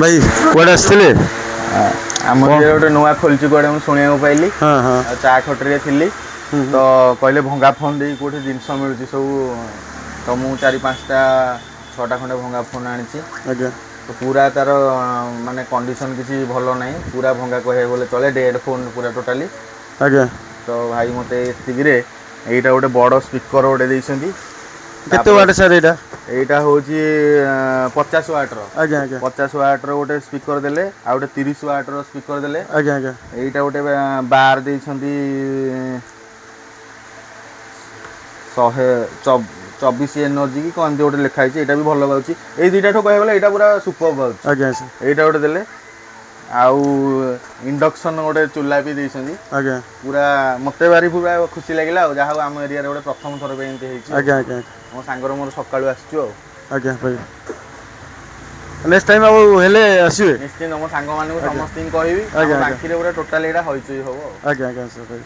भाई कुआडे आसଥିଲେ आम गोटे नुआ खोलची कुआडे मुझे शुणा पाइली हाँ हाँ चा खटरे थी तो कहले भंगा फोन दे कौटे जिनस मिलूँ सब तो मुझे 4-5टा 6टा खंडे भंगा फोन आनी आज्ञा तो पूरा तार माने कंडीशन किसी भल ना पूरा भंगा कहे बोले चले डेड फोन पूरा टोटाली आज्ञा तो भाई मत एटा गोटे बड़ स्पीकर गोटे देइछंती केते वाट सर एटा एटा होची 50 वाट रो आज्ञा आज्ञा 50 वाट रो गोटे स्पीकर देले आ गोटे 30 वाट रो स्पीकर देले आज्ञा आज्ञा एटा गोटे बार देइछंती 124 एनर्जी की कौन गोटे लिखाई एटा भी भल पाउची ए दुईटा ठो कहे बोले एटा पूरा सुपर पाउची आज्ञा सर एटा गोटे देले आउ इंडक्शन गोटे चूल्हा भी देइछंती आज्ञा पूरा मते बारी पूरा खुशी लागला जहाँ आम एरिया गोटे प्रथम थर पे एमती होइची आज्ञा आज्ञा मो सांगर मोर सकाळू आसछु आज्ञा भाई नेक्स्ट टाइम अब हेले आसीबे निश्चित मो सांग मानू समस्त कहबी आज्ञा बाकी रे पूरा टोटल एटा होइची होबो आज्ञा आज्ञा सर भाई